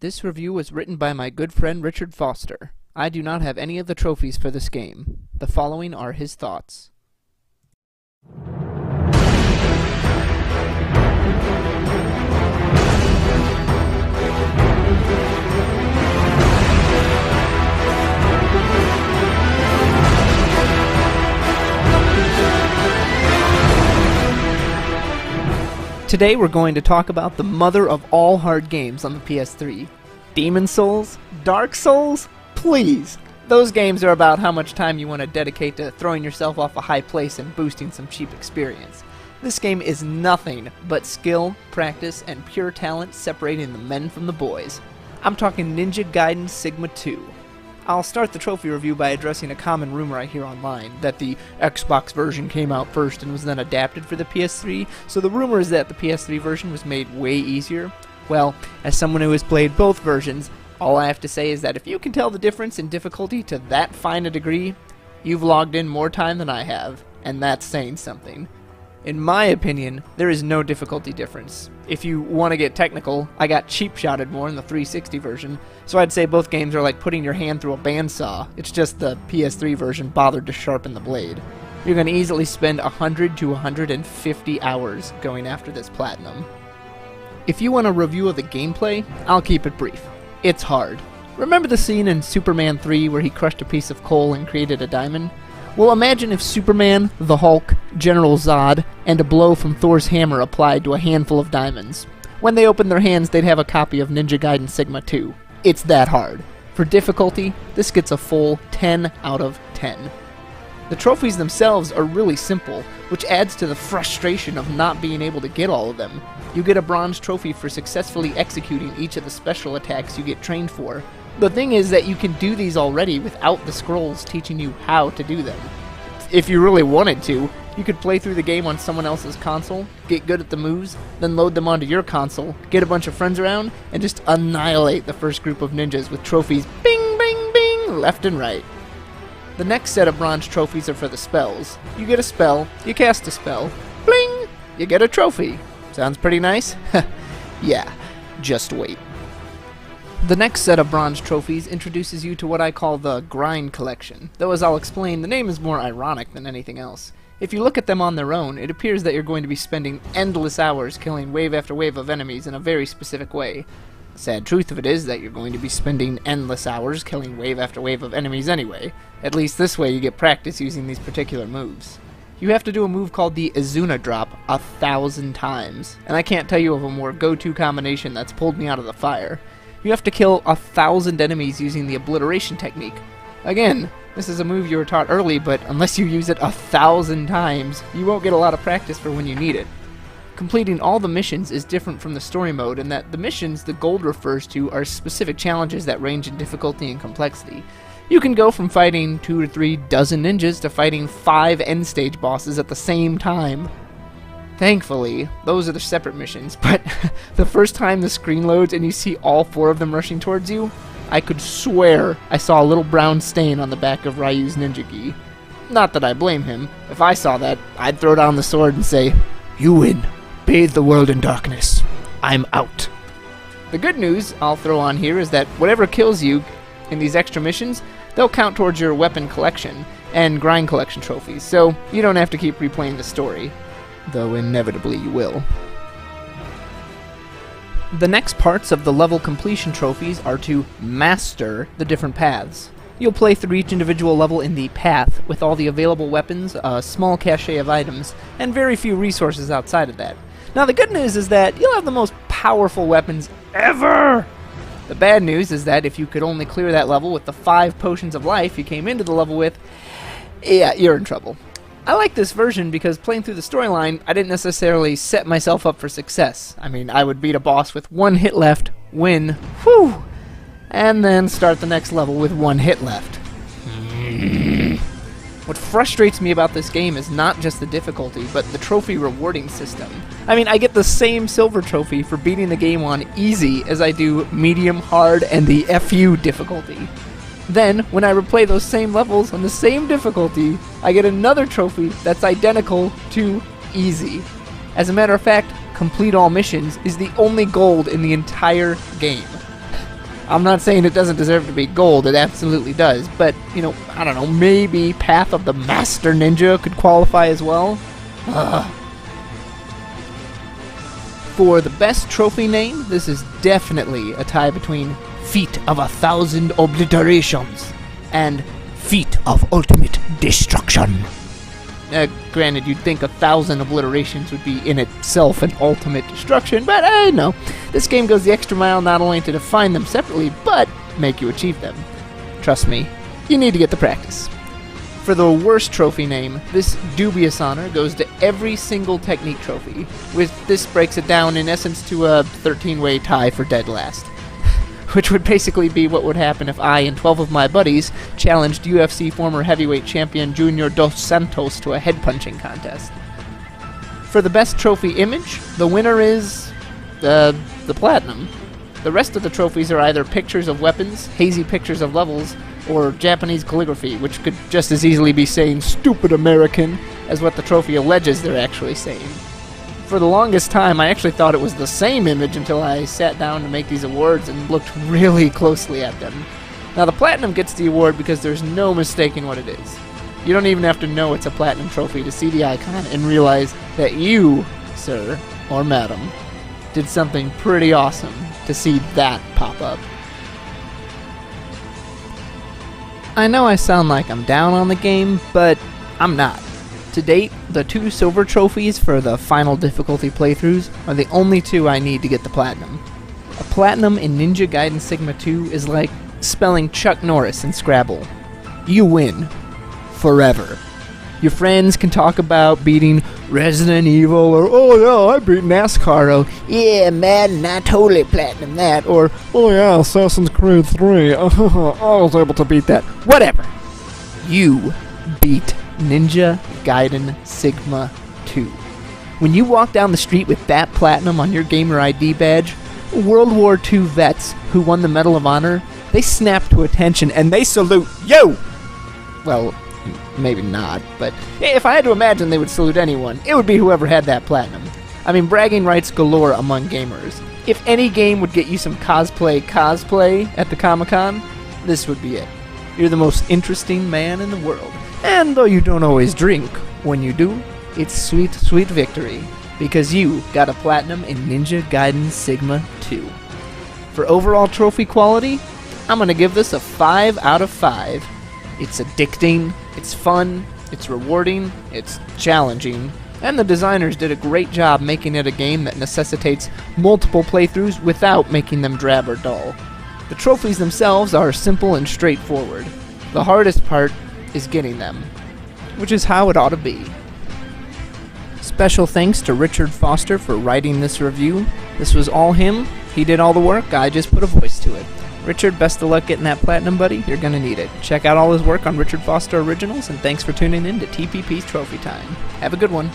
This review was written by my good friend Richard Foster. I do not have any of the trophies for this game. The following are his thoughts. Today we're going to talk about the mother of all hard games on the PS3. Demon Souls? Dark Souls? Please! Those games are about how much time you want to dedicate to throwing yourself off a high place and boosting some cheap experience. This game is nothing but skill, practice, and pure talent separating the men from the boys. I'm talking Ninja Gaiden Sigma 2. I'll start the trophy review by addressing a common rumor I hear online, that the Xbox version came out first and was then adapted for the PS3, so the rumor is that the PS3 version was made way easier. Well, as someone who has played both versions, all I have to say is that if you can tell the difference in difficulty to that fine a degree, you've logged in more time than I have, and that's saying something. In my opinion, there is no difficulty difference. If you want to get technical, I got cheap-shotted more in the 360 version, so I'd say both games are like putting your hand through a bandsaw. It's just the PS3 version bothered to sharpen the blade. You're going to easily spend 100 to 150 hours going after this platinum. If you want a review of the gameplay, I'll keep it brief. It's hard. Remember the scene in Superman 3 where he crushed a piece of coal and created a diamond? Well, imagine if Superman, the Hulk, General Zod, and a blow from Thor's hammer applied to a handful of diamonds. When they opened their hands, they'd have a copy of Ninja Gaiden Sigma 2. It's that hard. For difficulty, this gets a full 10 out of 10. The trophies themselves are really simple, which adds to the frustration of not being able to get all of them. You get a bronze trophy for successfully executing each of the special attacks you get trained for. The thing is that you can do these already without the scrolls teaching you how to do them. If you really wanted to, you could play through the game on someone else's console, get good at the moves, then load them onto your console, get a bunch of friends around, and just annihilate the first group of ninjas with trophies bing, bing, bing, left and right. The next set of bronze trophies are for the spells. You get a spell, you cast a spell, bling, you get a trophy. Sounds pretty nice? Yeah, just wait. The next set of bronze trophies introduces you to what I call the Grind Collection, though as I'll explain, the name is more ironic than anything else. If you look at them on their own, it appears that you're going to be spending endless hours killing wave after wave of enemies in a very specific way. The sad truth of it is that you're going to be spending endless hours killing wave after wave of enemies anyway. At least this way you get practice using these particular moves. You have to do a move called the Izuna Drop 1,000 times, and I can't tell you of a more go-to combination that's pulled me out of the fire. You have to kill 1,000 enemies using the Obliteration technique. Again, this is a move you were taught early, but unless you use it 1,000 times, you won't get a lot of practice for when you need it. Completing all the missions is different from the story mode in that the missions the gold refers to are specific challenges that range in difficulty and complexity. You can go from fighting 2 to 3 dozen ninjas to fighting 5 end-stage bosses at the same time. Thankfully, those are the separate missions, but the first time the screen loads and you see all 4 of them rushing towards you, I could swear I saw a little brown stain on the back of Ryu's ninja gi. Not that I blame him. If I saw that, I'd throw down the sword and say, "You win. Bathe the world in darkness. I'm out." The good news I'll throw on here is that whatever kills you in these extra missions, they'll count towards your weapon collection and grind collection trophies, so you don't have to keep replaying the story. Though inevitably you will. The next parts of the level completion trophies are to master the different paths. You'll play through each individual level in the path with all the available weapons, a small cache of items, and very few resources outside of that. Now the good news is that you'll have the most powerful weapons ever! The bad news is that if you could only clear that level with the 5 potions of life you came into the level with, yeah, you're in trouble. I like this version because playing through the storyline, I didn't necessarily set myself up for success. I mean, I would beat a boss with 1 hit left, win, whew, and then start the next level with 1 hit left. What frustrates me about this game is not just the difficulty, but the trophy rewarding system. I mean, I get the same silver trophy for beating the game on easy as I do medium, hard, and the FU difficulty. Then, when I replay those same levels on the same difficulty, I get another trophy that's identical to easy. As a matter of fact, complete all missions is the only gold in the entire game. I'm not saying it doesn't deserve to be gold, it absolutely does, but, you know, I don't know, maybe Path of the Master Ninja could qualify as well? For the best trophy name, this is definitely a tie between Feat of 1,000 Obliterations and Feat of Ultimate Destruction. Granted, you'd think 1,000 obliterations would be in itself an ultimate destruction, but no. This game goes the extra mile not only to define them separately, but make you achieve them. Trust me, you need to get the practice. For the worst trophy name, this dubious honor goes to every single technique trophy. This breaks it down in essence to a 13-way tie for dead last. Which would basically be what would happen if I and 12 of my buddies challenged UFC former heavyweight champion Junior Dos Santos to a head-punching contest. For the best trophy image, the winner is the platinum. The rest of the trophies are either pictures of weapons, hazy pictures of levels, or Japanese calligraphy, which could just as easily be saying "stupid American" as what the trophy alleges they're actually saying. For the longest time, I actually thought it was the same image until I sat down to make these awards and looked really closely at them. Now, the Platinum gets the award because there's no mistaking what it is. You don't even have to know it's a Platinum trophy to see the icon and realize that you, sir, or madam, did something pretty awesome to see that pop up. I know I sound like I'm down on the game, but I'm not. To date, the 2 silver trophies for the final difficulty playthroughs are the only 2 I need to get the platinum. A platinum in Ninja Gaiden Sigma 2 is like spelling Chuck Norris in Scrabble. You win. Forever. Your friends can talk about beating Resident Evil, or, "Oh yeah, I beat NASCAR," or, "Yeah, Madden, I totally platinum that," or, "Oh yeah, Assassin's Creed 3, I was able to beat that." Whatever. You beat Ninja Gaiden Sigma 2. When you walk down the street with that platinum on your gamer ID badge, World War II vets who won the Medal of Honor, they snap to attention and they salute you! Well, maybe not, but if I had to imagine they would salute anyone, it would be whoever had that platinum. I mean, bragging rights galore among gamers. If any game would get you some cosplay at the Comic-Con, this would be it. You're the most interesting man in the world. And though you don't always drink, when you do, it's sweet, sweet victory, because you got a platinum in Ninja Gaiden Sigma 2. For overall trophy quality, I'm going to give this a 5 out of 5. It's addicting, it's fun, it's rewarding, it's challenging, and the designers did a great job making it a game that necessitates multiple playthroughs without making them drab or dull. The trophies themselves are simple and straightforward. The hardest part is getting them, which is how it ought to be. Special thanks to Richard Foster for writing this review. This was all him. He did all the work, I just put a voice to it. Richard, best of luck getting that platinum, buddy. You're gonna need it. Check out all his work on Richard Foster Originals, and thanks for tuning in to TPP's Trophy Time. Have a good one.